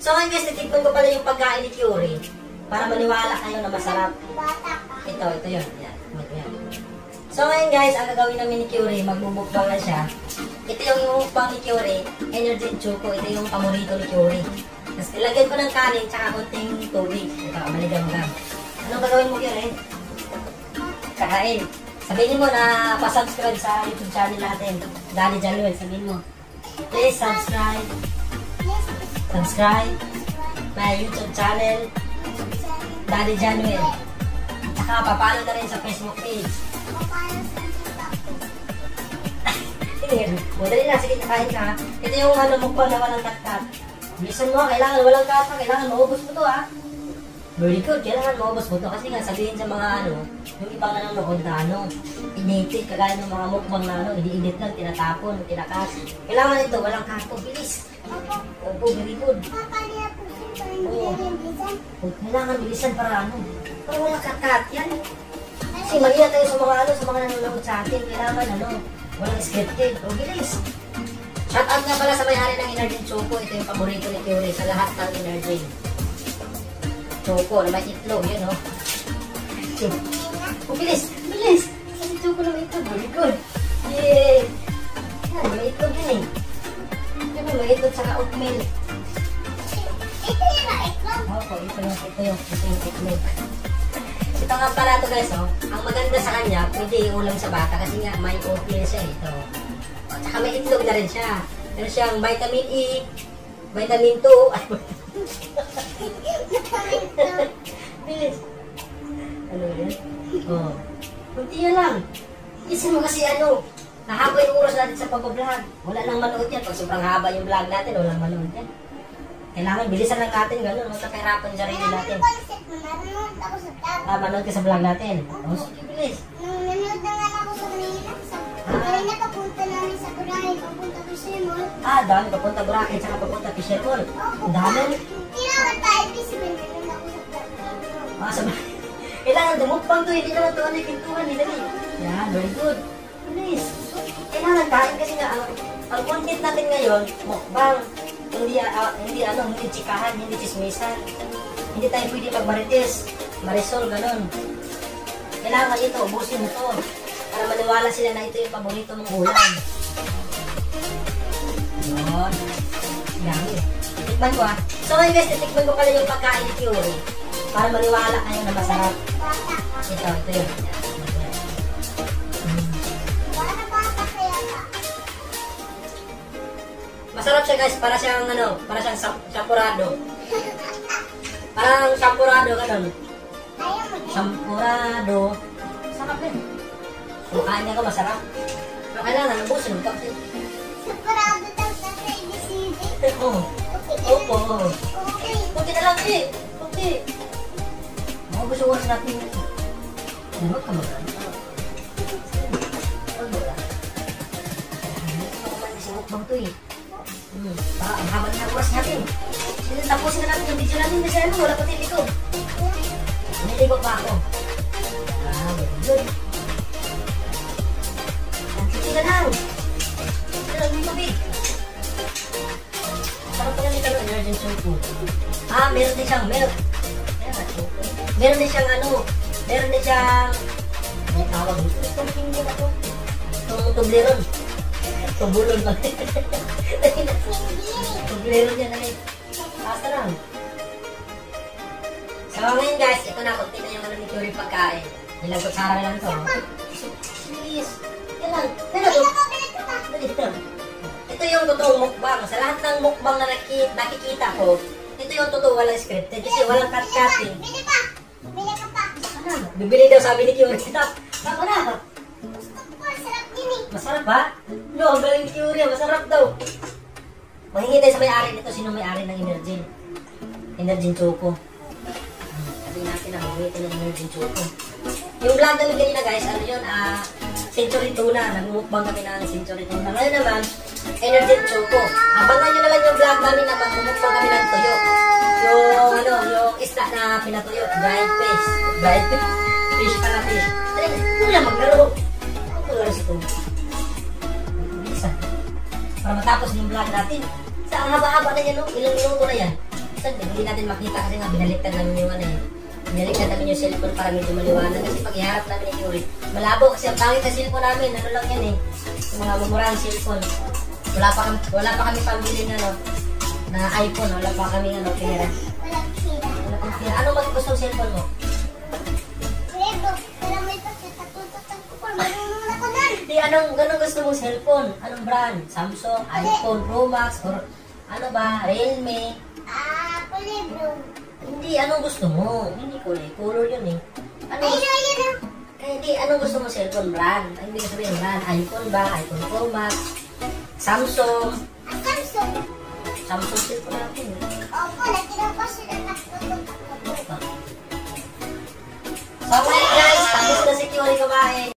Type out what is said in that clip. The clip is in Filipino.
So ngayon guys, titikman ko pala yung pagkain ni Curie. Para maniwala kayo na masarap. Ito yun. Yan. So ngayon guys, ang gagawin namin ni Curie, magbubukbang na siya. Ito yung mukbang ni Curie, Energy Choco. Ito yung paborito ni Curie. Tapos ilagyan ko ng kanin, tsaka konting tubig. Ito, maligam-gam. Anong gagawin mo Curie? Kakain. Sabihin mo na pa-subscribe sa YouTube channel natin. Daddy Januel, sabihin mo. Please subscribe. Subscribe my YouTube channel. Daddy Januel. Saka papalo na rin sa Facebook page. Dali na, sige, kain ka. Ito yung mukbang na walang kat-kat. Bilisan mo, kailangan walang kat-kat. Kailangan maubos mo to Very good, kailangan maubos mo to. Kasi nga sabihin sa mga yung ibang nanonood na initit, kagaya ng mga mukbang na ini-edit lang, tinatapon, tinakas. Kailangan ito, walang kato, bilis. Opo, very good. Kailangan bilisan para para walang kat-kat, yan. Kasi mali na tayo sa mga nanonood sa atin. Kailangan walang scripted. O, bilis. Shout out nga pala sa may-ari ng Energy Choco. Ito yung paborito ni Curie sa lahat ng Energy Choco na may itlog, yun bilis! Kasi Choco na may itlog, very good. Yay! Yan, may itlog yun Yan, may itlog saka oatmeal. Ito yung itlog? Opo, ito yung itlog. Ito nga pala ito guys, ang maganda sa kanya, pwede iulam sa bata kasi nga may oatmeal siya ito. At saka may itlog na rin siya. Meron siyang vitamin E, vitamin 2, bilis. Ano yan? Kunti yan lang. Isin mo kasi nahaba yung oras natin sa pag-vlog. Wala nang manood yan. Pag sobrang haba yung vlog natin, walang manood yan. Kailangan bilisan lang natin gano'n. Huwag kahirapan yung sarili natin. Manood ka sa vlog natin. Sige, bilis. Nanood na nga ako sa Manila. Kaya nakapunta namin sa Boracay, papunta Fisher Mall. Dami papunta Boracay, tsaka papunta Fisher Mall. Ang dami. Kailangan tayo, Fisher Mall. Nanood ako sa vlog. Kailangan dumukbang to, hindi naman to yung pintuan. Yan, very good. Bilis. Kailangan kain kasi nga, ang content natin ngayon, mukbang. Hindi chikahan, hindi chismisan. Hindi tayo pwede magmarites, marisol, ganun. Kailangan ito, ubusin mo to. Para maniwala sila na ito yung paborito mong ulam. Yun. Dami. Tikman ko So ngayon guys, titikman ko pala yung pagkain ni Curie. Para maniwala kayo na masarap. Ito yun. Masarap siya guys, para siyang champurado. Parang champurado ganun. Champurado. Sarap din. Kung kain niya ka masarap. Pero kailangan, nabusin mo kapit. Champurado daw sa ABCD. Opo. Kunti na lang Kunti. Maubos yung oras natin. Huwag ka magano. Huwag mo lang. Ito ko man si mukbang to ang haba na oras natin. Tapusin na natin yung video natin kasi wala pati likod. Niligo pa ako. Very good. Sige na lang. Sige lang yung tubig. Sarap pa lang ito ng Energy Choco. Meron din siyang milk. Meron din siyang may tawag dito. Itong hindi na ito. Itong tubleron. Tubulon pa. Tubleron yan Basta lang. So ngayon guys, ito na. Kunti na yung ni Curie pagkain. Ilang kutsara lang ito. Please. Yan lang. Ito yung totoong mukbang. Sa lahat ng mukbang na nakikita ko, ito yung totoo, walang scripted. Kasi walang cut-cutting. Bili pa! Bili ka pa! Bibili daw sabi ni Curie. Tama na. Gusto ko, sarap din Masarap ba? Ang galing ni Curie. Masarap daw. Mahingi tayo sa may-ari nito. Sino may-ari ng Energy Choco? Sabihin natin na mabuhitin ng Energy Choco. Yung vlog namin kanina guys, Century Tuna. Nagmumukbang kami ng Century Tuna. Ngayon naman, Energy Choco. Abangan nyo na lang yung vlog namin na magmumukbang kami ng tuyo. Yung isda na pinatuyo. Giant fish. Fish pala fish. Wala maglaro. Maglaro si Tuna. Bisa. Para matapos yung vlog natin. Sa ang haba-haba na yan, ilang minuto na yan. minsan hindi natin makita kasi nga binaliktad namin yung ano eh. Binaliktad namin yung cellphone para medyo maliwanag kasi pag iharap namin ni Yuri, malabo kasi ang pangit na cellphone namin, ano lang yan eh. Yung mga mumurang cellphone. Wala pa kami pambili na no, na iPhone, wala pa kami ano, pera. Walang pira. Wala pang pera. Ano mas gusto ng cellphone mo? Pero, wala may pagkatatututan ko pa. Marunong na ko nan. Hindi, anong gusto mong cellphone? Anong brand? Samsung, iPhone, Pro Max, or ano ba, Realme? Kulay blue. Hindi, anong gusto mo? Hindi kulay, color yun eh. Ano Ayun, gusto? ayun na. Hindi, anong gusto mo cellphone brand? Ay, hindi ko sabihin brand. iPhone ba? iPhone Pro Max? Samsung? Ang Samsung. Samsung cellphone natin eh. Opo, nakita ko sila nakatutok. So, guys, tapos na si Kiori kumain.